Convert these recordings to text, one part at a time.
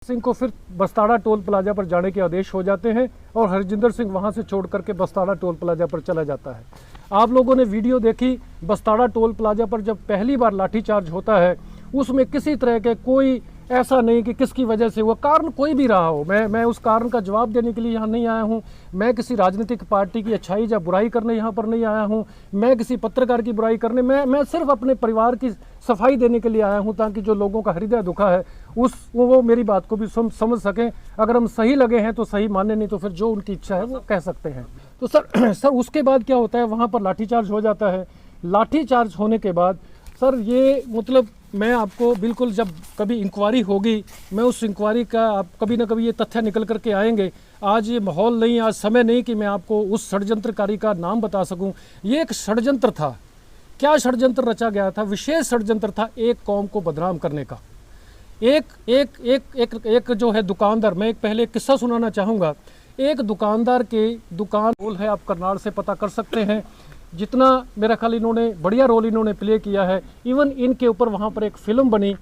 सिंह को फिर Bastara toll plaza पर जाने के आदेश हो जाते हैं और हरजिंदर सिंह वहां से छोड़ करके बस्ताड़ा टोल प्लाजा पर चला जाता है। आप लोगों ने वीडियो देखी, बस्ताड़ा टोल प्लाजा पर जब पहली बार लाठीचार्ज होता है उसमें किसी तरह के कोई ऐसा नहीं कि किसकी वजह से हुआ, कारण कोई भी रहा हो। मैं उस कारण का जवाब देने के लिए यहाँ नहीं आया हूँ। मैं किसी राजनीतिक पार्टी की अच्छाई या बुराई करने यहाँ पर नहीं आया हूँ। मैं किसी पत्रकार की बुराई करने, मैं सिर्फ अपने परिवार की सफाई देने के लिए आया हूँ, ताकि जो लोगों का हृदय दुखा है वो मेरी बात को भी समझ सकें। अगर हम सही लगे हैं तो सही माने, नहीं तो फिर जो उनकी इच्छा है वो कह सकते हैं। तो सर उसके बाद क्या होता है, वहाँ पर लाठीचार्ज हो जाता है। लाठीचार्ज होने के बाद सर ये मतलब मैं आपको बिल्कुल, जब कभी इंक्वायरी होगी मैं उस इंक्वायरी का, आप कभी ना कभी ये तथ्य निकल करके आएंगे। आज ये माहौल नहीं, आज समय नहीं कि मैं आपको उस षड्यंत्रकारी का नाम बता सकूं। ये एक षड्यंत्र था। क्या षड्यंत्र रचा गया था? विशेष षड्यंत्र था एक कौम को बदनाम करने का। एक जो है दुकानदार, मैं एक पहले एक किस्सा सुनाना चाहूँगा। एक दुकानदार के दुकान रोल है, आप करनाल से पता कर सकते हैं। जितना मेरा ख्याल इन्होंने बढ़िया रोल इन्होंने प्ले किया है। इवन इनके ऊपर वहाँ पर एक फ़िल्म बनी,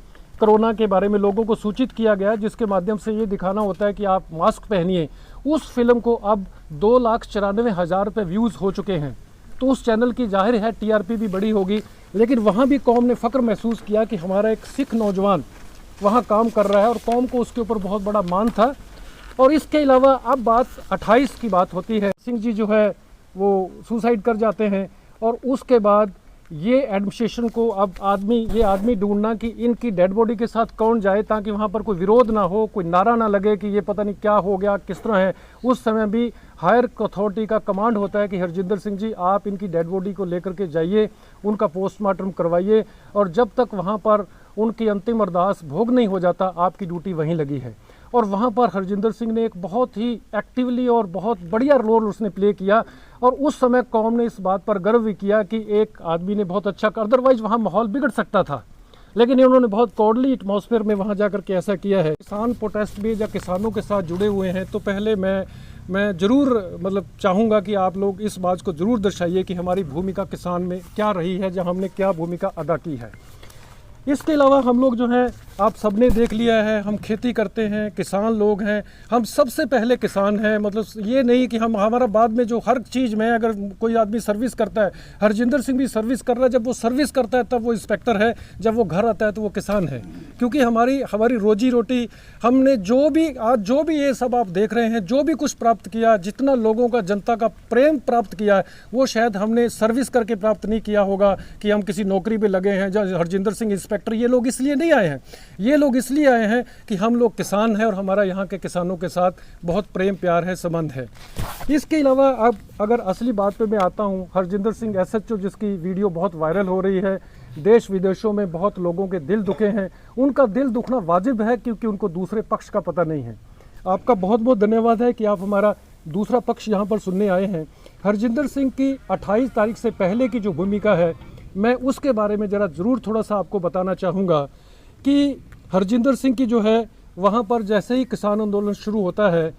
कोरोना के बारे में लोगों को सूचित किया गया, जिसके माध्यम से ये दिखाना होता है कि आप मास्क पहनिए। उस फिल्म को अब 2,94,000 रुपये व्यूज़ हो चुके हैं। तो उस चैनल की जाहिर है टीआरपी भी बड़ी होगी, लेकिन वहाँ भी कौम ने फ़ख्र महसूस किया कि हमारा एक सिख नौजवान वहाँ काम कर रहा है, और कौम को उसके ऊपर बहुत बड़ा मान था। और इसके अलावा अब बात 28 की बात होती है। सिंह जी जो है वो सुसाइड कर जाते हैं, और उसके बाद ये एडमिनिस्ट्रेशन को अब ये आदमी ढूंढना कि इनकी डेड बॉडी के साथ कौन जाए, ताकि वहाँ पर कोई विरोध ना हो, कोई नारा ना लगे कि ये पता नहीं क्या हो गया, किस तरह है। उस समय भी हायर अथॉरिटी का कमांड होता है कि हरजिंदर सिंह जी आप इनकी डेड बॉडी को लेकर के जाइए, उनका पोस्टमार्टम करवाइए, और जब तक वहाँ पर उनकी अंतिम अरदास भोग नहीं हो जाता आपकी ड्यूटी वहीं लगी है। और वहाँ पर हरजिंदर सिंह ने एक बहुत ही एक्टिवली और बहुत बढ़िया रोल उसने प्ले किया, और उस समय कौम ने इस बात पर गर्व भी किया कि एक आदमी ने बहुत अच्छा, अदरवाइज वहाँ माहौल बिगड़ सकता था, लेकिन इन्होंने बहुत कॉर्डली एटमॉस्फेयर में वहाँ जाकर के ऐसा किया है। किसान प्रोटेस्ट भी या किसानों के साथ जुड़े हुए हैं, तो पहले मैं ज़रूर मतलब चाहूँगा कि आप लोग इस बात को ज़रूर दर्शाइए कि हमारी भूमिका किसान में क्या रही है, जहाँ हमने क्या भूमिका अदा की है। इसके अलावा हम लोग जो हैं, आप सबने देख लिया है, हम खेती करते हैं, किसान लोग हैं, हम सबसे पहले किसान हैं। मतलब ये नहीं कि हमारा बाद में जो हर चीज़ में अगर कोई आदमी सर्विस करता है, हरजिंदर सिंह भी सर्विस कर रहा है। जब वो सर्विस करता है तब वो इंस्पेक्टर है, जब वो घर आता है तो वो किसान है। क्योंकि हमारी रोजी रोटी, हमने जो भी ये सब आप देख रहे हैं, जो भी कुछ प्राप्त किया, जितना लोगों का, जनता का प्रेम प्राप्त किया है, वो शायद हमने सर्विस करके प्राप्त नहीं किया होगा कि हम किसी नौकरी पर लगे हैं। जब हरजिंदर सिंह इंस्पेक्टर, ये लोग इसलिए नहीं आए हैं, ये लोग इसलिए आए हैं कि हम लोग किसान हैं और हमारा यहाँ के किसानों के साथ बहुत प्रेम प्यार है, संबंध है। इसके अलावा अब अगर असली बात पे मैं आता हूँ, हरजिंदर सिंह एसएचओ जिसकी वीडियो बहुत वायरल हो रही है, देश विदेशों में बहुत लोगों के दिल दुखे हैं। उनका दिल दुखना वाजिब है, क्योंकि उनको दूसरे पक्ष का पता नहीं है। आपका बहुत बहुत धन्यवाद है कि आप हमारा दूसरा पक्ष यहाँ पर सुनने आए हैं। हरजिंदर सिंह की 28 तारीख से पहले की जो भूमिका है, मैं उसके बारे में ज़रा ज़रूर थोड़ा सा आपको बताना चाहूँगा कि हरजिंदर सिंह की जो है वहाँ पर जैसे ही किसान आंदोलन शुरू होता है,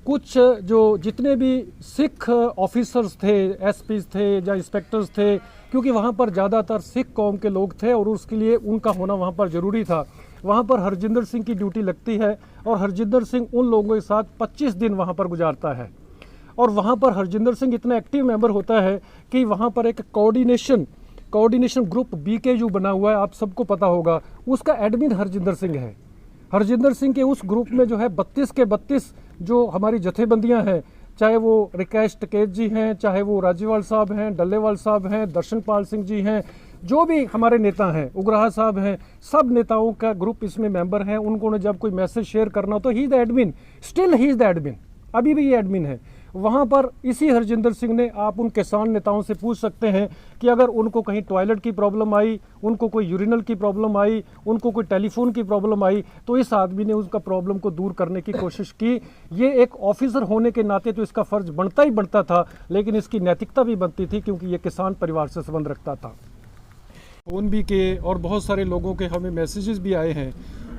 कुछ जितने भी सिख ऑफिसर्स थे, एसपीज थे या इंस्पेक्टर्स थे, क्योंकि वहाँ पर ज़्यादातर सिख कौम के लोग थे और उसके लिए उनका होना वहाँ पर ज़रूरी था। वहाँ पर हरजिंदर सिंह की ड्यूटी लगती है, और हरजिंदर सिंह उन लोगों के साथ 25 दिन वहाँ पर गुजारता है। और वहाँ पर हरजिंदर सिंह इतना एक्टिव मेंबर होता है कि वहाँ पर एक कोऑर्डिनेशन ग्रुप BKU बना हुआ है, आप सबको पता होगा। उसका एडमिन हरजिंदर सिंह है। हरजिंदर सिंह के उस ग्रुप में जो है 32 के 32 जो हमारी जथेबंदियां हैं, चाहे वो रिकेश टिकैत जी हैं, चाहे वो राजीवाल साहब हैं, डल्लेवाल साहब हैं, दर्शनपाल सिंह जी हैं, जो भी हमारे नेता हैं, उग्राहा साहब हैं, सब नेताओं का ग्रुप इसमें मेंबर हैं। उनको ने जब कोई मैसेज शेयर करना हो तो he is the admin, still he is the admin, अभी भी ये एडमिन है। वहाँ पर इसी हरजिंदर सिंह ने, आप उन किसान नेताओं से पूछ सकते हैं कि अगर उनको कहीं टॉयलेट की प्रॉब्लम आई, उनको कोई यूरिनल की प्रॉब्लम आई, उनको कोई टेलीफोन की प्रॉब्लम आई, तो इस आदमी ने उसका प्रॉब्लम को दूर करने की कोशिश की। ये एक ऑफिसर होने के नाते तो इसका फ़र्ज बनता ही बनता था, लेकिन इसकी नैतिकता भी बनती थी, क्योंकि ये किसान परिवार से संबंध रखता था। फ़ोन भी के और बहुत सारे लोगों के हमें मैसेजेस भी आए हैं।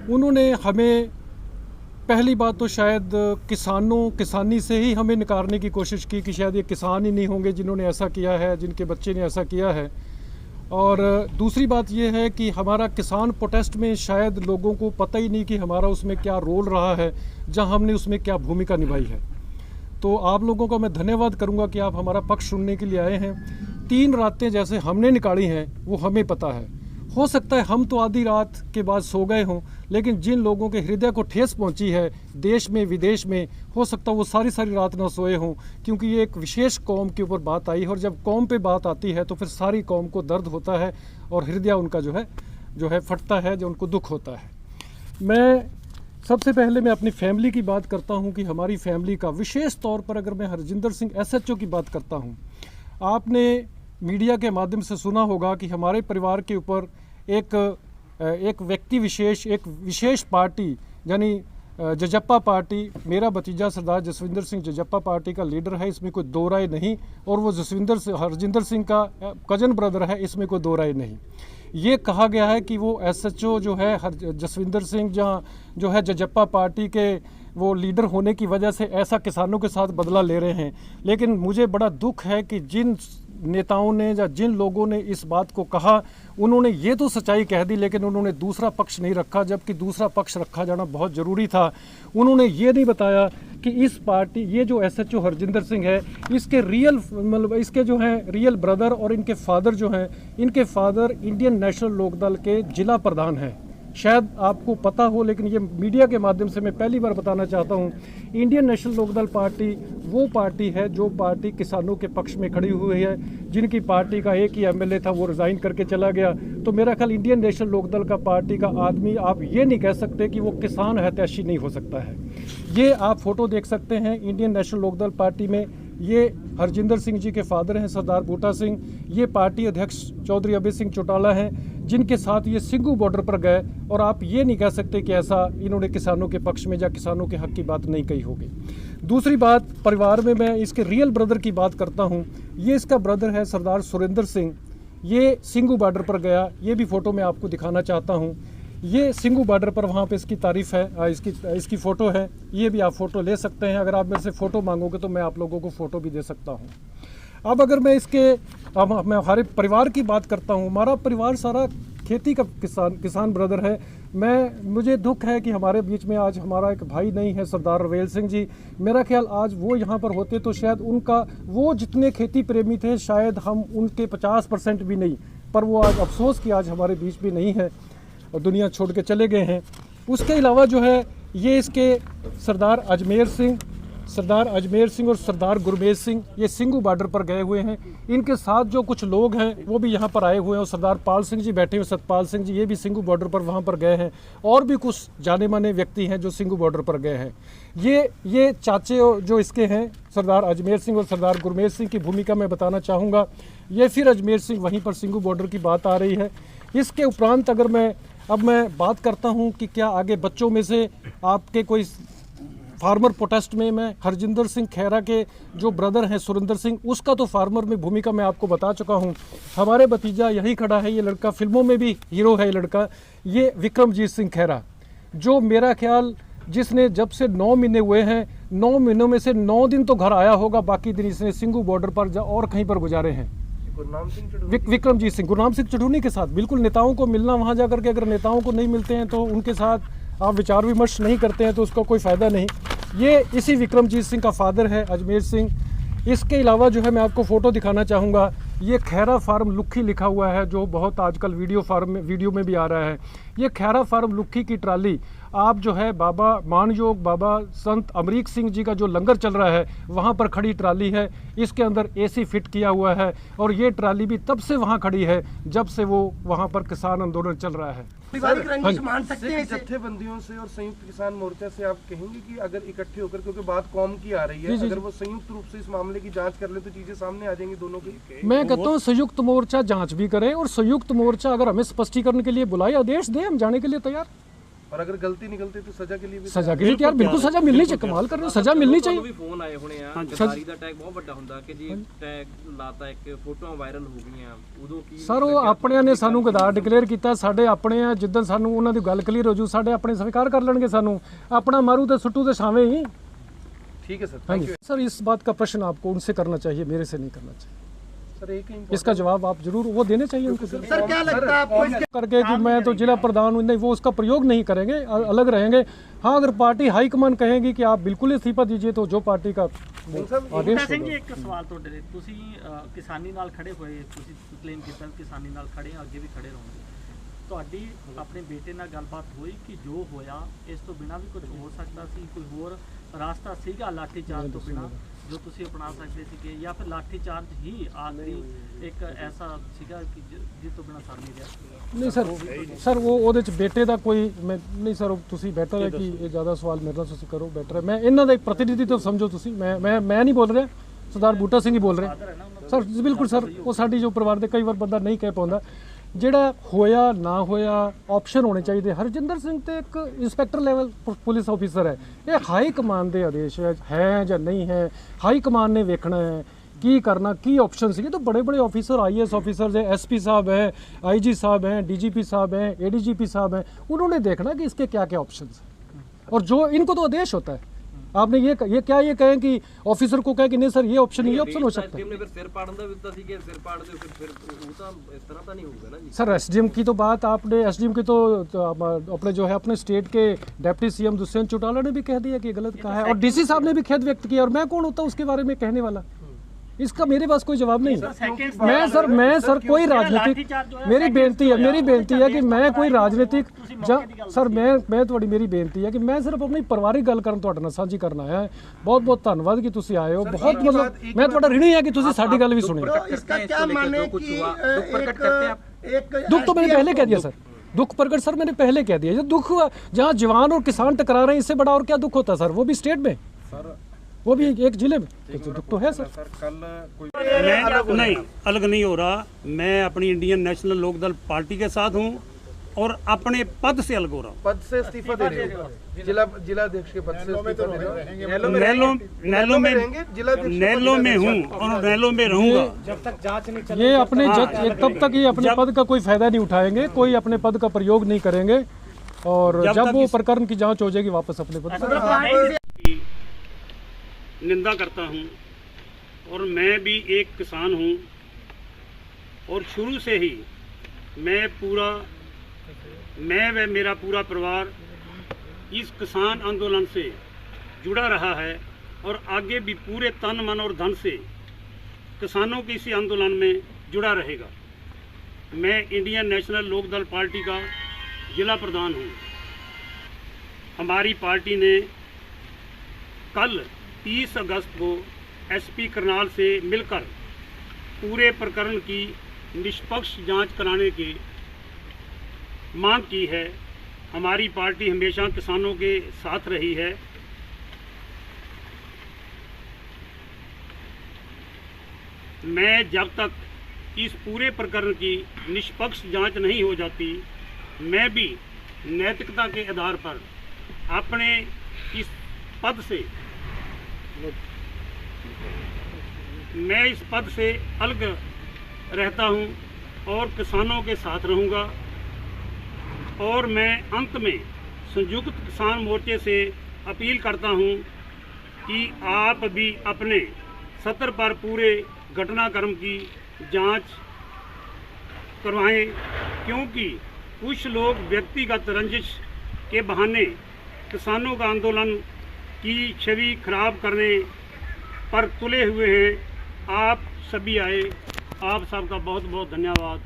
उन्होंने हमें पहली बात तो शायद किसानी से ही हमें नकारने की कोशिश की कि शायद ये किसान ही नहीं होंगे जिन्होंने ऐसा किया है, जिनके बच्चे ने ऐसा किया है। और दूसरी बात ये है कि हमारा किसान प्रोटेस्ट में शायद लोगों को पता ही नहीं कि हमारा उसमें क्या रोल रहा है, जहां हमने उसमें क्या भूमिका निभाई है। तो आप लोगों का मैं धन्यवाद करूंगा कि आप हमारा पक्ष सुनने के लिए आए हैं। 3 रातें जैसे हमने निकाली हैं वो हमें पता है। हो सकता है हम तो आधी रात के बाद सो गए हों, लेकिन जिन लोगों के हृदय को ठेस पहुंची है देश में विदेश में, हो सकता है वो सारी सारी रात ना सोए हों, क्योंकि ये एक विशेष कौम के ऊपर बात आई है। और जब कौम पे बात आती है तो फिर सारी कौम को दर्द होता है और हृदय उनका जो है फटता है, जो उनको दुख होता है। मैं सबसे पहले मैं अपनी फैमिली की बात करता हूं कि हमारी फैमिली का विशेष तौर पर अगर मैं हरजिंदर सिंह SHO की बात करता हूं, आपने मीडिया के माध्यम से सुना होगा कि हमारे परिवार के ऊपर एक व्यक्ति विशेष, एक विशेष पार्टी यानी जजप्पा पार्टी, मेरा भतीजा सरदार जसविंदर सिंह जजप्पा पार्टी का लीडर है, इसमें कोई दो राय नहीं। और वो हरजिंदर सिंह का कजन ब्रदर है, इसमें कोई दो राय नहीं। ये कहा गया है कि वो SHO जो है जसविंदर सिंह जो है जजप्पा पार्टी के वो लीडर होने की वजह से ऐसा किसानों के साथ बदला ले रहे हैं। लेकिन मुझे बड़ा दुख है कि जिन नेताओं ने या जिन लोगों ने इस बात को कहा, उन्होंने ये तो सच्चाई कह दी, लेकिन उन्होंने दूसरा पक्ष नहीं रखा, जबकि दूसरा पक्ष रखा जाना बहुत ज़रूरी था। उन्होंने ये नहीं बताया कि इस पार्टी, ये जो SHO हरजिंदर सिंह है, इसके इसके जो हैं रियल ब्रदर और इनके फादर जो हैं, इनके फादर इंडियन नेशनल लोकदल के जिला प्रधान हैं। शायद आपको पता हो, लेकिन ये मीडिया के माध्यम से मैं पहली बार बताना चाहता हूँ। इंडियन नेशनल लोकदल पार्टी वो पार्टी है जो पार्टी किसानों के पक्ष में खड़ी हुई है, जिनकी पार्टी का एक ही MLA था, वो रिज़ाइन करके चला गया। तो मेरा ख्याल इंडियन नेशनल लोकदल का पार्टी का आदमी, आप ये नहीं कह सकते कि वो किसान हितैषी नहीं हो सकता है। ये आप फोटो देख सकते हैं इंडियन नेशनल लोकदल पार्टी में, ये हरजिंदर सिंह जी के फादर हैं सरदार बूटा सिंह, ये पार्टी अध्यक्ष चौधरी अभय सिंह चौटाला हैं, जिनके साथ ये सिंगू बॉर्डर पर गए। और आप ये नहीं कह सकते कि ऐसा इन्होंने किसानों के पक्ष में या किसानों के हक की बात नहीं कही होगी। दूसरी बात, परिवार में मैं इसके रियल ब्रदर की बात करता हूँ। ये इसका ब्रदर है सरदार सुरेंद्र सिंह, ये सिंगू बॉर्डर पर गया। ये भी फ़ोटो मैं आपको दिखाना चाहता हूँ। ये सिंगू बॉर्डर पर वहाँ पे इसकी तारीफ़ है, इसकी फ़ोटो है। ये भी आप फ़ोटो ले सकते हैं। अगर आप मेरे से फ़ोटो मांगोगे तो मैं आप लोगों को फ़ोटो भी दे सकता हूँ। अब अगर मैं मैं हमारे परिवार की बात करता हूँ, हमारा परिवार सारा खेती का किसान ब्रदर है। मुझे दुख है कि हमारे बीच में आज हमारा एक भाई नहीं है, सरदार रवेल सिंह जी। मेरा ख्याल आज वो यहाँ पर होते तो शायद उनका, वो जितने खेती प्रेमी थे, शायद हम उनके 50% भी नहीं, पर वो आज अफसोस कि आज हमारे बीच भी नहीं है और दुनिया छोड़ के चले गए हैं। उसके अलावा जो है ये इसके सरदार अजमेर सिंह और सरदार गुरमेज सिंह, ये सिंगू बॉर्डर पर गए हुए हैं। इनके साथ जो कुछ लोग हैं वो भी यहाँ पर आए हुए हैं, और सरदार पाल सिंह जी बैठे हुए, सतपाल सिंह जी, ये भी सिंगू बॉर्डर पर वहाँ पर गए हैं। और भी कुछ जाने माने व्यक्ति हैं जो सिंगू बॉर्डर पर गए हैं। ये चाचे जो इसके हैं सरदार अजमेर सिंह और सरदार गुरमेज सिंह की भूमिका मैं बताना चाहूँगा। ये फिर अजमेर सिंह, वहीं पर सिंगू बॉर्डर की बात आ रही है। इसके उपरांत अगर मैं बात करता हूँ कि क्या आगे बच्चों में से आपके कोई फार्मर प्रोटेस्ट में, मैं हरजिंदर सिंह खैरा के जो ब्रदर हैं सुरेंद्र सिंह, उसका तो फार्मर में भूमिका मैं आपको बता चुका हूं। हमारे भतीजा यही खड़ा है, ये लड़का फिल्मों में भी हीरो है। ये लड़का, ये विक्रमजीत सिंह खैरा, जो मेरा ख्याल जिसने जब से 9 महीने हुए हैं, 9 महीनों में से 9 दिन तो घर आया होगा, बाकी दिन इसने सिंगू बॉर्डर पर और कहीं पर गुजारे हैं। विक्रमजीत सिंह, गुरनाम सिंह चढ़ूनी के साथ बिल्कुल नेताओं को मिलना, वहाँ जाकर के अगर नेताओं को नहीं मिलते हैं तो उनके साथ आप विचार विमर्श नहीं करते हैं तो उसका कोई फ़ायदा नहीं। ये इसी विक्रमजीत सिंह का फादर है अजमेर सिंह। इसके अलावा जो है मैं आपको फ़ोटो दिखाना चाहूँगा। ये खैरा फार्म लुक्खी लिखा हुआ है, जो बहुत आजकल वीडियो में भी आ रहा है। ये खैरा फार्म लुक्खी की ट्राली, आप जो है बाबा मानयोग बाबा संत अमरीक सिंह जी का जो लंगर चल रहा है, वहाँ पर खड़ी ट्राली है। इसके अंदर AC फिट किया हुआ है, और ये ट्राली भी तब से वहाँ खड़ी है जब से वो वहाँ पर किसान आंदोलन चल रहा है। मान सकते हैं जत्थेबंदियों से और संयुक्त किसान मोर्चा से आप कहेंगे कि अगर इकट्ठे होकर, क्योंकि बात कौम की आ रही है, अगर वो संयुक्त रूप से इस मामले की जांच कर ले तो चीजें सामने आ जाएंगी दोनों की। मैं कहता हूँ संयुक्त मोर्चा जांच भी करे, और संयुक्त मोर्चा अगर हमें स्पष्टीकरण के लिए बुलाए, आदेश दे, हम जाने के लिए तैयार। और अगर गलती निकलती तो सजा के लिए भी यार बिल्कुल सजा मिलनी चाहिए। कमाल कर रहे हो, सजा मिलनी चाहिए। ਵੀ ਫੋਨ ਆਏ ਹੋਣੇ ਆ, ਗਦਾਰੀ ਦਾ ਟੈਗ ਬਹੁਤ ਵੱਡਾ ਹੁੰਦਾ ਕਿ ਜੀ ਟੈਗ ਲਾਤਾ, ਇੱਕ ਫੋਟੋਆਂ ਵਾਇਰਲ ਹੋ ਗਈਆਂ, ਉਦੋਂ ਕੀ ਸਰ ਉਹ ਆਪਣਿਆਂ ਨੇ ਸਾਨੂੰ ਗਦਾਰ ਡਿਕਲੇਅਰ ਕੀਤਾ। ਸਾਡੇ ਆਪਣੇ ਆ, ਜਿੱਦਣ ਸਾਨੂੰ ਉਹਨਾਂ ਦੀ ਗੱਲ ਕਲੀਅਰ ਹੋ ਜੂ, ਸਾਡੇ ਆਪਣੇ ਸਵੀਕਾਰ ਕਰ ਲੈਣਗੇ ਸਾਨੂੰ। ਆਪਣਾ ਮਾਰੂ ਤੇ ਸੁੱਟੂ ਤੇ ਛਾਵੇਂ ਹੀ। ठीक है सर, थैंक यू। सर इस बात का प्रश्न आपको उनसे करना चाहिए, मेरे से नहीं करना चाहिए। सर एक ही इसका जवाब आप जरूर वो देने चाहिए उनको। सर क्या लगता है आपको इसके करके कि मैं तो जिला प्रधान हूँ, नहीं, वो उसका प्रयोग नहीं करेंगे, अलग रहेंगे। हाँ, अगर पार्टी हाईकमान कहेगी कि आप बिल्कुल इस्तीफा दीजिए तो जो पार्टी का आदेश ਸਿੰਘ ਜੀ होगा। ਇੱਕ ਸਵਾਲ ਤੁਹਾਡੇ ਲਈ, ਤੁਸੀਂ ਕਿਸਾਨੀ ਨਾਲ ਖੜੇ ਹੋਏ, ਤੁਸੀਂ ਕਲੇਮ ਕੀਤਾ ਵੀ ਕਿਸਾਨੀ ਨਾਲ ਖੜੇ ਆ, ਅੱਗੇ ਵੀ ਖੜੇ ਰਹੋਗੇ। ਤੁਹਾਡੀ ਆਪਣੇ ਬੇਟੇ ਨਾਲ ਗੱਲਬਾਤ ਹੋਈ ਕਿ ਜੋ ਹੋਇਆ ਇਸ ਤੋਂ ਬਿਨਾਂ ਵੀ ਕੁਝ ਹੋ ਸਕਦਾ ਸੀ, ਕੋਈ ਹੋਰ ਰਾਸਤਾ ਸੀਗਾ ਲਾਠੀ ਚਾਰਜ ਤੋਂ ਬਿਨਾਂ ਜੋ ਤੁਸੀਂ ਅਪਣਾ ਸਕਦੇ ਸੀਗੇ, ਜਾਂ ਫਿਰ ਲਾਠੀ ਚਾਰਜ ਹੀ ਆਖਰੀ ਇੱਕ ਐਸਾ ਸੀਗਾ ਕਿ ਜਿਸ ਤੋਂ ਬਿਨਾਂ ਸਰ ਨਹੀਂ ਰਿਹਾ? ਨਹੀਂ ਸਰ ਉਹ ਉਹਦੇ ਚ ਬੇਟੇ ਦਾ ਕੋਈ ਮੈਂ ਨਹੀਂ ਸਰ, ਤੁਸੀਂ ਬੈਟਰ ਹੈ ਕਿ ਇਹ ਜ਼ਿਆਦਾ ਸਵਾਲ ਮੇਰੇ ਨਾਲ ਤੁਸੀਂ ਕਰੋ, ਬੈਟਰ ਹੈ। ਮੈਂ ਇਹਨਾਂ ਦਾ ਇੱਕ ਪ੍ਰਤੀਨਿਧੀ ਤੋਂ ਸਮਝੋ ਤੁਸੀਂ, ਮੈਂ ਨਹੀਂ ਬੋਲ ਰਿਹਾ, ਸਰਦਾਰ ਬੂਟਾ ਸਿੰਘ ਹੀ ਬੋਲ ਰਿਹਾ ਸਰ। ਬਿਲਕੁਲ ਸਰ, ਉਹ ਸਾਡੀ ਜੋ ਪਰਿਵਾਰ ਦੇ ਕਈ ਵਾਰ ਬੰਦਾ ਨਹੀਂ ਕਹਿ ਪਾਉਂਦਾ, ਜਿਹੜਾ ਹੋਇਆ ਨਾ ਹੋਇਆ ਆਪਸ਼ਨ ਹੋਣੇ ਚਾਹੀਦੇ। ਹਰਜਿੰਦਰ ਸਿੰਘ ਤੇ ਇੱਕ ਇੰਸਪੈਕਟਰ ਲੈਵਲ ਪੁਲਿਸ ਆਫੀਸਰ ਹੈ, ਇਹ ਹਾਈ ਕਮਾਂਡ ਦੇ ਆਦੇਸ਼ ਹੈ ਜਾਂ ਨਹੀਂ ਹੈ, ਹਾਈ ਕਮਾਂਡ ਨੇ ਵੇਖਣਾ ਹੈ ਕੀ ਕਰਨਾ, ਕੀ ऑप्शन ਸੀ। तो बड़े बड़े ऑफिसर IAS ऑफिसर्स हैं, SP साहब हैं, IG साहब हैं, DGP साहब हैं, ADGP साहब हैं, उन्होंने देखना कि इसके क्या क्या ऑप्शंस हैं, और जो इनको तो आदेश होता है। आपने ये कहें कि ऑफिसर को कहें कि नहीं सर ये ऑप्शन हो सकता है। ਫਿਰ ਸਿਰ ਪਾੜਨ ਦਾ ਵੀ ਦਿੱਤਾ ਸੀ ਕਿ ਸਿਰ ਪਾੜ ਦਿਓ, ਫਿਰ ਉਹ ਤਾਂ ਇਸ ਤਰ੍ਹਾਂ ਤਾਂ ਨਹੀਂ ਹੋਊਗਾ ਨਾ ਜੀ। सर SDM की तो बात आपने, SDM की तो अपने जो है अपने स्टेट के डिप्टी CM दुष्यंत चौटाला ने भी कह दिया कि गलत कहा है, और DC साहब ने भी खेद व्यक्त किया, और मैं कौन होता उसके बारे में कहने वाला। इसका मेरे पास कोई जवाब नहीं है। मैं सर कोई राजनीतिक, मेरी बेनती है कि मैं कोई राजनीतिक सर मैं ਤੁਹਾਡੀ ਮੇਰੀ ਬੇਨਤੀ ਹੈ ਕਿ ਮੈਂ ਸਿਰਫ ਆਪਣੀ ਪਰਿਵਾਰਿਕ ਗੱਲ ਕਰਨ ਤੁਹਾਡੇ ਨਾਲ ਸਾਂਝੀ ਕਰਨ ਆਇਆ ਹਾਂ। ਬਹੁਤ ਧੰਨਵਾਦ ਕਿ ਤੁਸੀਂ ਆਏ ਹੋ, ਬਹੁਤ ਮਤਲਬ ਮੈਂ ਤੁਹਾਡਾ ऋणी है कि ਤੁਸੀਂ ਸਾਡੀ ਗੱਲ ਵੀ ਸੁਣੀ। इसका क्या माने कि दुख प्रकट करते हैं आप? दुख तो मैंने पहले कह दिया सर, दुख प्रकट सर मैंने पहले कह दिया। ये दुख हुआ जहाँ जवान और किसान टकरा रहे हैं, इससे बड़ा और क्या दुख होता है सर, वो भी स्टेट में सर, वो भी एक जिले में, तो दुख तो है सर। मैं नहीं अलग नहीं हो रहा, मैं अपनी इंडियन नेशनल लोकदल पार्टी के साथ हूं और अपने पद से अलग हो रहा हूं। पद से इस्तीफा दे रहे हो, जिला अध्यक्ष के पद से इस्तीफा दे रहे हो? नैलो में हूं और नैलो में रहूंगा जब तक जांच नहीं चलेगी। ये अपने तब तक ये अपने पद का कोई फायदा नहीं उठाएंगे, कोई अपने पद का प्रयोग नहीं करेंगे, और जब वो प्रकरण की जांच हो जाएगी वापस अपने पद निंदा करता हूं। और मैं भी एक किसान हूं, और शुरू से ही मैं व मेरा पूरा परिवार इस किसान आंदोलन से जुड़ा रहा है, और आगे भी पूरे तन मन और धन से किसानों के इसी आंदोलन में जुड़ा रहेगा। मैं इंडियन नेशनल लोकदल पार्टी का जिला प्रधान हूं। हमारी पार्टी ने कल 30 अगस्त को SP करनाल से मिलकर पूरे प्रकरण की निष्पक्ष जांच कराने की मांग की है। हमारी पार्टी हमेशा किसानों के साथ रही है। मैं जब तक इस पूरे प्रकरण की निष्पक्ष जांच नहीं हो जाती, मैं भी नैतिकता के आधार पर अपने इस पद से अलग रहता हूं और किसानों के साथ रहूंगा। और मैं अंत में संयुक्त किसान मोर्चे से अपील करता हूं कि आप भी अपने सत्र पर पूरे घटनाक्रम की जांच करवाएं, क्योंकि कुछ लोग व्यक्तिगत रंजिश के बहाने किसानों का आंदोलन की छवि खराब करने पर तुले हुए हैं। आप सभी आए, आप सबका बहुत बहुत धन्यवाद।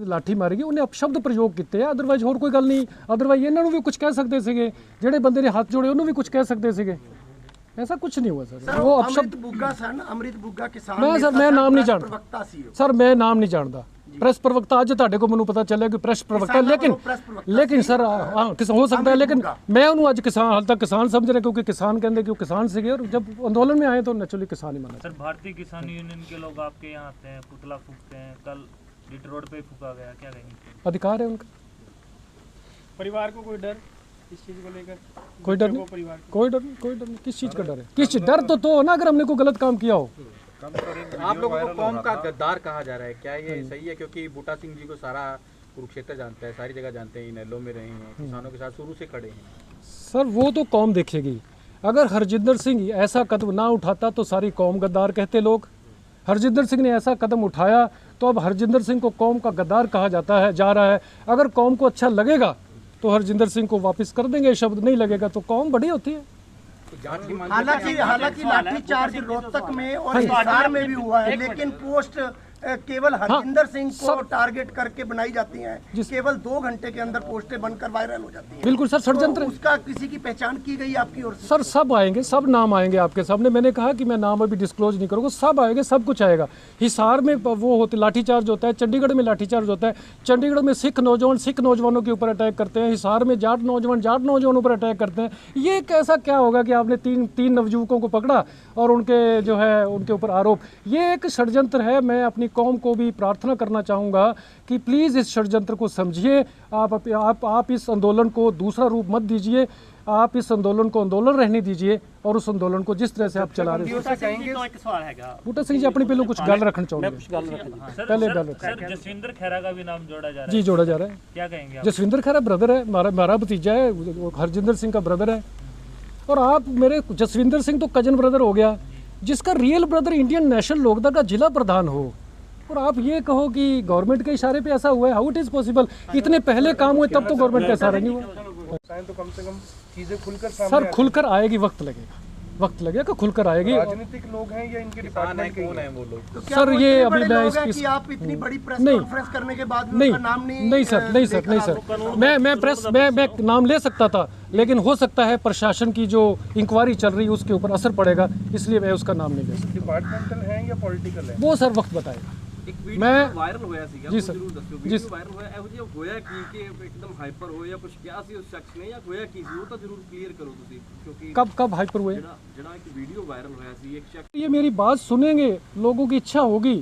ਲਾਠੀ ਮਾਰੀ ਗਈ, ਉਹਨੇ ਅਪਸ਼ਬਦ ਪ੍ਰਯੋਗ ਕੀਤੇ ਆ, ਅਦਰਵਾਈਜ਼ ਹੋਰ ਕੋਈ ਗੱਲ ਨਹੀਂ। ਅਦਰਵਾਈਜ਼ ਇਹਨਾਂ ਨੂੰ ਵੀ ਕੁਝ ਕਹਿ ਸਕਦੇ ਸੀਗੇ, ਜਿਹੜੇ ਬੰਦੇ ਨੇ ਹੱਥ ਜੋੜੇ ਉਹਨੂੰ ਵੀ ਕੁਝ ਕਹਿ ਸਕਦੇ ਸੀਗੇ। ऐसा कुछ नहीं हुआ सर। वो अपशब्द अमृत बुग्गा किसान मैं सर मैं नाम नहीं जानता प्रवक्ता सी सर, मैं नाम नहीं जानता। प्रेस प्रवक्ता अज ਤੁਹਾਡੇ को ਮੈਨੂੰ पता चलिया कि प्रेस प्रवक्ता, लेकिन सर हाँ हो सकता है, लेकिन मैं उन्होंने अज किसान हाल तक किसान समझ रहे, क्योंकि किसान कहते कि वो किसान से, और जब आंदोलन में आए तो नेचुरली किसान ही माना। सर भारतीय किसान यूनियन के लोग आपके यहाँ आते हैं, पुतला फूकते हैं, कल लिट रोड पे फूका गया, क्या कहेंगे? अधिकार है उनका। परिवार को कोई डर इस चीज को लेकर? कोई डर नहीं, कोई डर नहीं। किस चीज का डर है? किस डर तो ना अगर हमने कोई गलत काम किया हो। आप लोगों को कौम का गद्दार कहा जा रहा है, क्या ये सही है? क्योंकि बूटा सिंह जी को सारा कुरुक्षेत्र जानता है, सारी जगह जानते हैं, नैलो में रहे हैं, किसानों के साथ शुरू से खड़े हैं। सर वो तो कौम देखेगी। अगर हरजिंदर सिंह ऐसा कदम ना उठाता तो सारी कौम गद्दार कहते लोग। हरजिंदर सिंह ने ऐसा कदम उठाया तो अब हरजिंदर सिंह को कौम का गद्दार कहा जाता है, जा रहा है। अगर कौम को अच्छा लगेगा तो हरजिंदर सिंह को वापस कर देंगे, शब्द नहीं लगेगा तो कौम बड़ी होती है। हालांकि लाठीचार्ज रोहतक में और हिसार में भी हुआ है, लेकिन पोस्ट केवल हरजिंदर सिंह को टारगेट करके बनाई जाती हैं, केवल 2 घंटे के अंदर पोस्टें बनकर वायरल हो जाती हैं। बिल्कुल सर, षड्यंत्र तो उसका किसी की पहचान की गई आपकी ओर से? सर सब आएंगे, सब नाम आएंगे आपके सामने। मैंने कहा कि मैं नाम अभी डिस्क्लोज नहीं करूँगा, सब आएंगे, सब कुछ आएगा। हिसार में वो होते लाठीचार्ज होता है, चंडीगढ़ में लाठीचार्ज होता है, चंडीगढ़ में सिख नौजवानों के ऊपर अटैक करते हैं, हिसार में जाट नौजवानों पर अटैक करते हैं। ये कैसा क्या होगा कि आपने तीन नवयुवकों को पकड़ा और उनके जो है उनके ऊपर आरोप, ये एक षड्यंत्र है। मैं अपनी कौम को भी प्रार्थना करना चाहूँगा कि प्लीज़ इस षड्यंत्र को समझिए। आप इस आंदोलन को दूसरा रूप मत दीजिए, आप इस आंदोलन को आंदोलन रहने दीजिए और उस आंदोलन को जिस तरह से आप चला रहे हैं। बूटा सिंह जी अपनी पहले कुछ गल रखना चाहूँगे, पहले गल जसविंदर खैरा का भी नाम जोड़ा जा रहा है। जी जोड़ा जा रहा है। क्या कहेंगे? जसविंदर खैरा ब्रदर है, हमारा भतीजा है, हरजिंदर सिंह का ब्रदर है। और आप मेरे जसविंदर सिंह तो कजन ब्रदर हो गया, जिसका real brother Indian National Lokdal का जिला प्रधान हो, और आप ये कहो कि गवर्नमेंट के इशारे पे ऐसा हुआ है। How it is possible? इतने पहले काम हुए तब तो गवर्नमेंट का इशारा नहीं हुआ। तो कम से कम चीजें खुलकर सामने सर खुलकर आएगी, वक्त लगेगा, खुलकर आएगी। राजनीतिक लोग हैं या इनके डिपार्टमेंट के हैं वो लोग? तो क्या सर वो ये इतने अभी बड़े मैं लोग हैं इस कि आप इतनी बड़ी प्रेस नहीं, कॉन्फ्रेंस करने के बाद भी नहीं उनका नाम नहीं सर मैं प्रेस मैं नाम ले सकता था, लेकिन हो सकता है प्रशासन की जो इंक्वायरी चल रही है उसके ऊपर असर पड़ेगा, इसलिए मैं उसका नाम नहीं ले सकता। डिपार्टमेंटल है या पॉलिटिकल है वो सर वक्त बताएगा। ਇੱਕ ਵੀਡੀਓ मैं ਵਾਇਰਲ ਹੋਇਆ ਸੀਗਾ, जी ਉਹ सर, ਜ਼ਰੂਰ ਦੱਸਿਓ। जी ਵੀਡੀਓ सर। ਵਾਇਰਲ ਹੋਇਆ, ਇਹੋ ਜਿਹਾ ਹੋਇਆ ਕਿ ਇੱਕਦਮ ਹਾਈਪਰ ਹੋਇਆ, ਕੁਝ ਕਿਹਾ ਸੀ ਉਸ ਸ਼ਖਸ ਨੇ ਜਾਂ ਹੋਇਆ ਕੀ ਸੀ, ਉਹ ਤਾਂ ਜ਼ਰੂਰ ਕਲੀਅਰ ਕਰੋ ਤੁਸੀਂ, ਕਿਉਂਕਿ कब हाइपर हुए? ਜਿਹੜਾ ਇੱਕ ਵੀਡੀਓ ਵਾਇਰਲ ਹੋਇਆ ਸੀ, ਇੱਕ ਸ਼ਖਸ ये मेरी बात सुनेंगे, लोगों की इच्छा होगी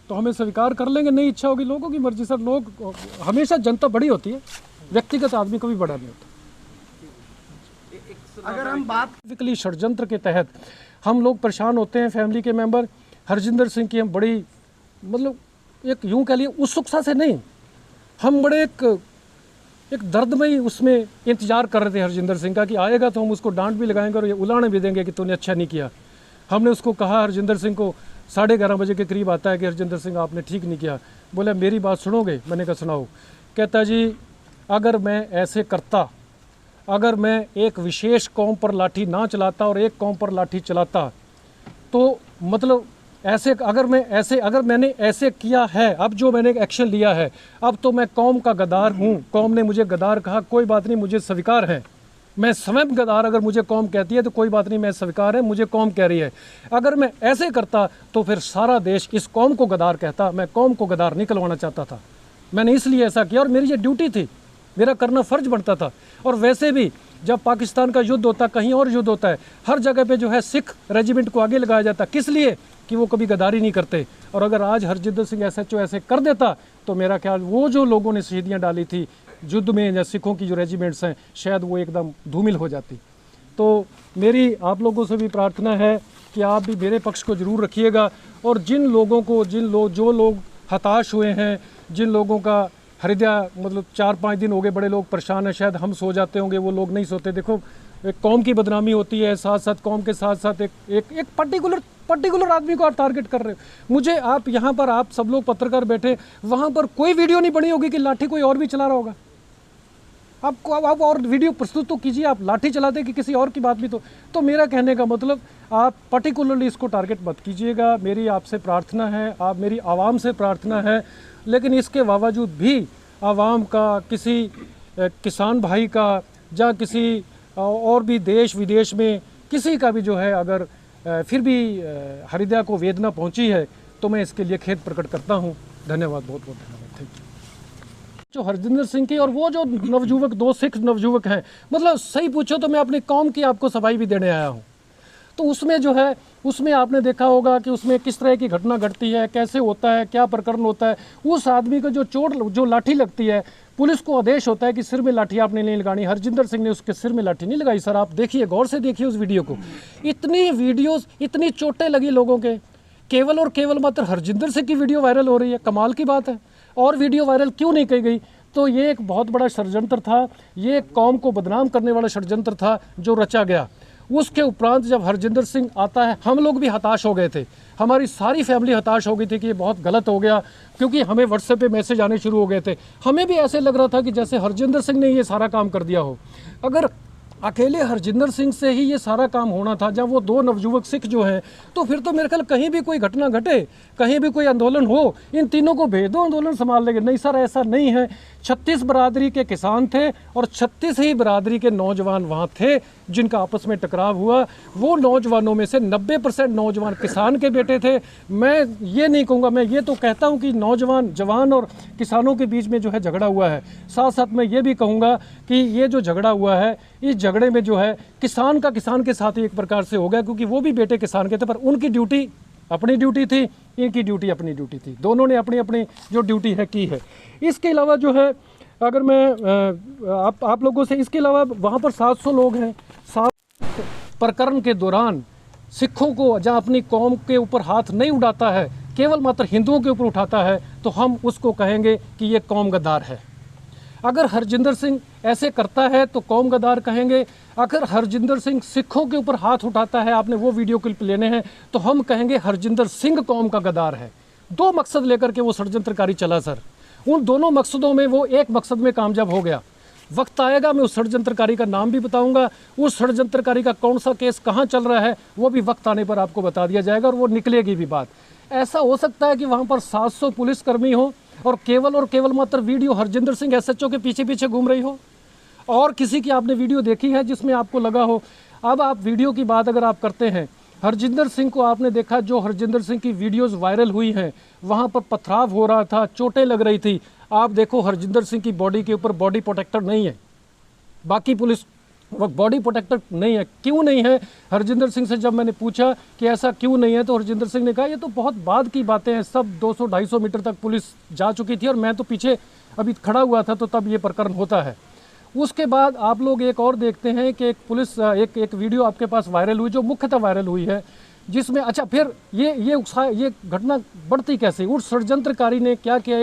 तो हमें स्वीकार कर लेंगे, नहीं इच्छा होगी लोगों की मर्जी। सर लोग हमेशा जनता बड़ी होती है, व्यक्तिगत आदमी कभी बड़ा नहीं होता। अगर हम बात बेसिकली षड्यंत्र के तहत हम लोग परेशान होते हैं, फैमिली के मेंबर। हरजिंदर सिंह की हम बड़ी मतलब एक यूं कह लिए उत्सुकता से नहीं, हम बड़े एक दर्दमयी उसमें इंतजार कर रहे थे हरजिंदर सिंह का कि आएगा तो हम उसको डांट भी लगाएंगे और ये उलाने भी देंगे कि तूने अच्छा नहीं किया। हमने उसको कहा, हरजिंदर सिंह को 11:30 बजे के करीब आता है कि हरजिंदर सिंह आपने ठीक नहीं किया। बोला मेरी बात सुनोगे? मैंने कहा सुनाओ। कहता जी अगर मैं ऐसे करता, अगर मैं एक विशेष कौम पर लाठी ना चलाता और एक कौम पर लाठी चलाता तो मतलब ऐसे अगर मैंने ऐसे किया है, अब जो मैंने एक्शन लिया है, अब तो मैं कौम का गद्दार हूँ। कौम ने मुझे गद्दार कहा, कोई बात नहीं, मुझे स्वीकार है। मैं स्वयं गद्दार, अगर मुझे कौम कहती है तो कोई बात नहीं, मैं स्वीकार है, मुझे कौम कह रही है। अगर मैं ऐसे करता तो फिर सारा देश इस कौम को गद्दार कहता। मैं कौम को गद्दार नहीं कहलवाना चाहता था, मैंने इसलिए ऐसा किया और मेरी ये ड्यूटी थी, मेरा करना फ़र्ज बनता था। और वैसे भी जब पाकिस्तान का युद्ध होता, कहीं और युद्ध होता है, हर जगह पे जो है सिख रेजिमेंट को आगे लगाया जाता, किस लिए? कि वो कभी गद्दारी नहीं करते। और अगर आज हरजिंदर सिंह SHO ऐसे कर देता तो मेरा ख्याल वो जो लोगों ने शहीदियाँ डाली थी युद्ध में या सिखों की जो रेजिमेंट्स हैं, शायद वो एकदम धूमिल हो जाती। तो मेरी आप लोगों से भी प्रार्थना है कि आप भी मेरे पक्ष को ज़रूर रखिएगा। और जिन लोगों को जो लोग हताश हुए हैं, जिन लोगों का हृदय मतलब 4-5 दिन हो गए, बड़े लोग परेशान हैं, शायद हम सो जाते होंगे, वो लोग नहीं सोते। देखो एक कौम की बदनामी होती है, साथ साथ कौम के साथ साथ एक पर्टिकुलर आदमी को आप टारगेट कर रहे हो। मुझे आप यहाँ पर आप सब लोग पत्रकार बैठे, वहाँ पर कोई वीडियो नहीं बनी होगी कि लाठी कोई और भी चला रहा होगा। आप और वीडियो प्रस्तुत तो कीजिए, आप लाठी चलाते कि किसी और की बात भी तो मेरा कहने का मतलब आप पर्टिकुलरली इसको टारगेट मत कीजिएगा। मेरी आपसे प्रार्थना है, आप मेरी आवाम से प्रार्थना है। लेकिन इसके बावजूद भी आवाम का, किसी किसान भाई का या किसी और भी देश विदेश में किसी का भी जो है अगर फिर भी हृदय को वेदना पहुंची है तो मैं इसके लिए खेद प्रकट करता हूं। धन्यवाद, बहुत बहुत धन्यवाद। Thank you. जो हरजिंदर सिंह की और वो जो नवयुवक, 2 सिख नवयुवक हैं, मतलब सही पूछो तो मैं अपनी कौम की आपको सफाई भी देने आया हूँ। तो उसमें जो है, उसमें आपने देखा होगा कि उसमें किस तरह की घटना घटती है, कैसे होता है, क्या प्रकरण होता है। उस आदमी को जो लाठी लगती है, पुलिस को आदेश होता है कि सिर में लाठी आपने नहीं लगानी। हरजिंदर सिंह ने उसके सिर में लाठी नहीं लगाई। सर आप देखिए, गौर से देखिए उस वीडियो को। इतनी वीडियोस, इतनी चोटें लगी लोगों के, केवल और केवल मात्र हरजिंदर सिंह की वीडियो वायरल हो रही है। कमाल की बात है। और वीडियो वायरल क्यों नहीं की गई? तो ये एक बहुत बड़ा षड्यंत्र था, ये कौम को बदनाम करने वाला षड्यंत्र था जो रचा गया। उसके उपरांत जब हरजिंदर सिंह आता है, हम लोग भी हताश हो गए थे, हमारी सारी फैमिली हताश हो गई थी कि ये बहुत गलत हो गया, क्योंकि हमें व्हाट्सएप पे मैसेज आने शुरू हो गए थे। हमें भी ऐसे लग रहा था कि जैसे हरजिंदर सिंह ने ये सारा काम कर दिया हो। अगर अकेले हरजिंदर सिंह से ही ये सारा काम होना था, जब वो 2 नवयुवक सिख जो हैं, तो फिर तो मेरे ख्याल कहीं भी कोई घटना घटे, कहीं भी कोई आंदोलन हो, इन तीनों को भेज दो, आंदोलन संभाल लेंगे। नहीं सर, ऐसा नहीं है। 36 बरादरी के किसान थे और 36 ही बरादरी के नौजवान वहाँ थे जिनका आपस में टकराव हुआ। वो नौजवानों में से 90% नौजवान किसान के बेटे थे। मैं ये नहीं कहूँगा, मैं ये तो कहता हूँ कि नौजवान जवान और किसानों के बीच में जो है झगड़ा हुआ है। साथ साथ मैं ये भी कहूँगा कि ये जो झगड़ा हुआ है, इस झगड़े में जो है किसान का किसान के साथ ही एक प्रकार से हो गया, क्योंकि वो भी बेटे किसान के थे, पर उनकी ड्यूटी अपनी ड्यूटी थी, इनकी ड्यूटी अपनी ड्यूटी थी। दोनों ने अपनी अपनी जो ड्यूटी है की है। इसके अलावा जो है, अगर मैं आप लोगों से, इसके अलावा वहाँ पर 700 लोग हैं। 7 प्रकरण के दौरान सिखों को जहाँ अपनी कौम के ऊपर हाथ नहीं उठाता है, केवल मात्र हिंदुओं के ऊपर उठाता है, तो हम उसको कहेंगे कि ये कौम गद्दार है। अगर हरजिंदर सिंह ऐसे करता है तो कौम गद्दार कहेंगे। अगर हरजिंदर सिंह सिखों के ऊपर हाथ उठाता है, आपने वो वीडियो क्लिप लेने हैं, तो हम कहेंगे हरजिंदर सिंह कौम का गद्दार है। 2 मकसद लेकर के वो षड्यंत्रकारी चला सर। उन दोनों मकसदों में वो एक मकसद में कामयाब हो गया। वक्त आएगा, मैं उस षड्यंत्रकारी का नाम भी बताऊंगा, उस षड्यंत्रकारी का कौन सा केस कहाँ चल रहा है वो भी वक्त आने पर आपको बता दिया जाएगा, और वो निकलेगी भी बात। ऐसा हो सकता है कि वहाँ पर 700 पुलिसकर्मी हो और केवल मात्र वीडियो हरजिंदर सिंह SHO के पीछे पीछे घूम रही हो, और किसी की आपने वीडियो देखी है जिसमें आपको लगा हो। अब आप वीडियो की बात अगर आप करते हैं, हरजिंदर सिंह को आपने देखा, जो हरजिंदर सिंह की वीडियोस वायरल हुई हैं, वहाँ पर पथराव हो रहा था, चोटें लग रही थी। आप देखो हरजिंदर सिंह की बॉडी के ऊपर बॉडी प्रोटेक्टर नहीं है, बाकी पुलिस बॉडी प्रोटेक्टर नहीं है। क्यों नहीं है? हरजिंदर सिंह से जब मैंने पूछा कि ऐसा क्यों नहीं है, तो हरजिंदर सिंह ने कहा ये तो बहुत बाद की बातें हैं, सब 200-250 मीटर तक पुलिस जा चुकी थी और मैं तो पीछे अभी खड़ा हुआ था, तो तब ये प्रकरण होता है। उसके बाद आप लोग एक और देखते हैं कि एक वीडियो आपके पास वायरल हुई, जो मुख्यतः वायरल हुई है, जिसमें अच्छा फिर ये घटना बढ़ती कैसे? उस षड्यंत्रकारी ने क्या किया,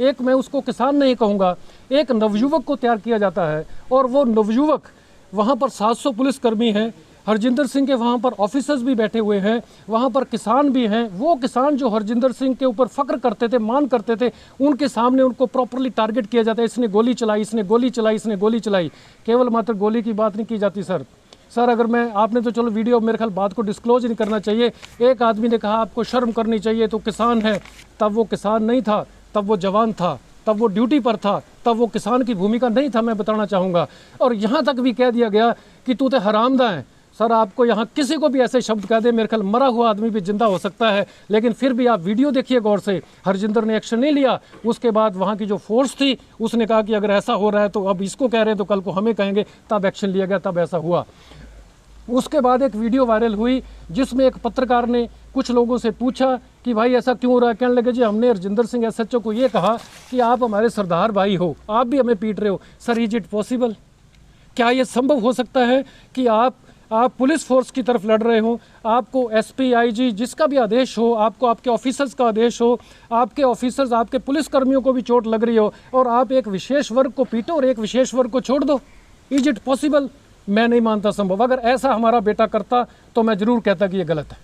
एक मैं उसको किसान नहीं कहूँगा, एक नवयुवक को तैयार किया जाता है, और वो नवयुवक वहाँ पर 700 पुलिसकर्मी हैं, हरजिंदर सिंह के वहाँ पर ऑफिसर्स भी बैठे हुए हैं, वहाँ पर किसान भी हैं। वो किसान जो हरजिंदर सिंह के ऊपर फ़ख्र करते थे, मान करते थे, उनके सामने उनको प्रॉपरली टारगेट किया जाता है। इसने गोली चलाई, इसने गोली चलाई, इसने गोली चलाई। केवल मात्र गोली की बात नहीं की जाती सर अगर मैं, आपने तो चलो वीडियो मेरे ख्याल बात को डिस्क्लोज नहीं करना चाहिए। एक आदमी ने कहा आपको शर्म करनी चाहिए, तो किसान है, तब वो किसान नहीं था, तब वो जवान था, तब वो ड्यूटी पर था, तब वो किसान की भूमिका नहीं था, मैं बताना चाहूँगा। और यहाँ तक भी कह दिया गया कि तू तो हरामदा है। सर आपको यहाँ किसी को भी ऐसे शब्द कह दे, मेरे ख्याल मरा हुआ आदमी भी जिंदा हो सकता है, लेकिन फिर भी आप वीडियो देखिए गौर से। हरजिंदर ने एक्शन नहीं लिया। उसके बाद वहाँ की जो फोर्स थी उसने कहा कि अगर ऐसा हो रहा है तो अब इसको कह रहे हैं तो कल को हमें कहेंगे, तब एक्शन लिया गया, तब ऐसा हुआ। उसके बाद एक वीडियो वायरल हुई जिसमें एक पत्रकार ने कुछ लोगों से पूछा कि भाई ऐसा क्यों हो रहा है। कहने लगे जी हमने हरजिंदर सिंह SHO को ये कहा कि आप हमारे सरदार भाई हो, आप भी हमें पीट रहे हो। Sir is it possible? क्या ये संभव हो सकता है कि आप पुलिस फोर्स की तरफ लड़ रहे हो, आपको SP IG जिसका भी आदेश हो, आपको आपके ऑफिसर्स का आदेश हो, आपके ऑफिसर्स आपके पुलिसकर्मियों को भी चोट लग रही हो, और आप एक विशेष वर्ग को पीटो और एक विशेष वर्ग को छोड़ दो? Is it possible? मैं नहीं मानता संभव। अगर ऐसा हमारा बेटा करता तो मैं ज़रूर कहता कि ये गलत है।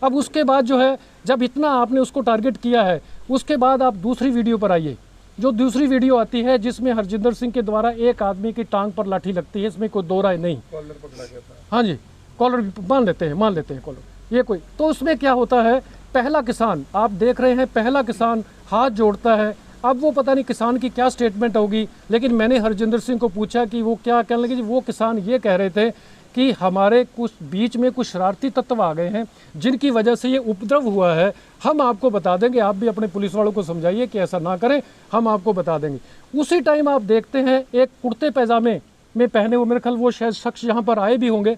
अब उसके बाद जो है, जब इतना आपने उसको टारगेट किया है, उसके बाद आप दूसरी वीडियो पर आइए। जो दूसरी वीडियो आती है जिसमें हरजिंदर सिंह के द्वारा एक आदमी की टांग पर लाठी लगती है, इसमें कोई दो राय नहीं। कॉलर पकड़ा गया था। हाँ जी, कॉलर मान लेते हैं कॉलर, ये कोई तो उसमें क्या होता है, पहला किसान आप देख रहे हैं, पहला किसान हाथ जोड़ता है। अब वो पता नहीं किसान की क्या स्टेटमेंट होगी, लेकिन मैंने हरजिंदर सिंह को पूछा कि वो क्या कहने लगे। वो किसान ये कह रहे थे कि हमारे कुछ बीच में कुछ शरारती तत्व आ गए हैं जिनकी वजह से ये उपद्रव हुआ है, हम आपको बता देंगे, आप भी अपने पुलिस वालों को समझाइए कि ऐसा ना करें, हम आपको बता देंगे। उसी टाइम आप देखते हैं एक कुर्ते पैजामे में पहने हुए, मेरे ख्याल वो शायद शख्स यहाँ पर आए भी होंगे,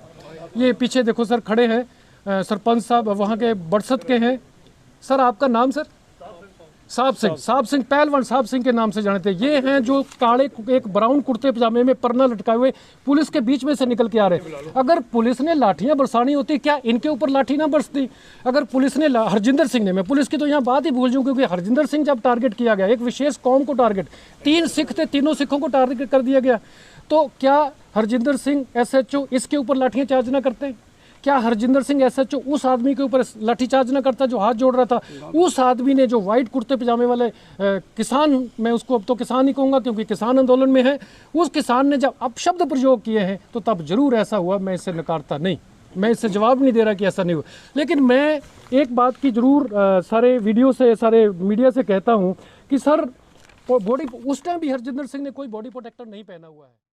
ये पीछे देखो सर खड़े हैं, सरपंच साहब वहाँ के बरसत के हैं। सर आपका नाम? सर साहब सिंह पहलवान साहब सिंह के नाम से जाने थे। ये हैं जो काले एक ब्राउन कुर्ते पजामे में परना लटकाए हुए पुलिस के बीच में से निकल के आ रहे। अगर पुलिस ने लाठियां बरसानी होती, क्या इनके ऊपर लाठी ना बरसती? अगर पुलिस ने हरजिंदर सिंह ने, मैं पुलिस की तो यहाँ बात ही भूल जाऊँ, क्योंकि हरजिंदर सिंह जब टारगेट किया गया, एक विशेष कौम को टारगेट, 3 सिख थे, तीनों सिखों को टारगेट कर दिया गया, तो क्या हरजिंदर सिंह SHO इसके ऊपर लाठियां चार्ज ना करते? क्या हरजिंदर सिंह SHO उस आदमी के ऊपर लाठीचार्ज ना करता जो हाथ जोड़ रहा था? उस आदमी ने जो वाइट कुर्ते पजामे वाले किसान, मैं उसको अब तो किसान ही कहूँगा क्योंकि किसान आंदोलन में है, उस किसान ने जब अपशब्द प्रयोग किए हैं तो तब जरूर ऐसा हुआ। मैं इसे नकारता नहीं, मैं इससे जवाब नहीं दे रहा कि ऐसा नहीं हुआ, लेकिन मैं एक बात की जरूर सारे वीडियो से, सारे मीडिया से कहता हूँ कि सर, बॉडी उस टाइम भी हरजिंदर सिंह ने कोई बॉडी प्रोटेक्टर नहीं पहना हुआ है।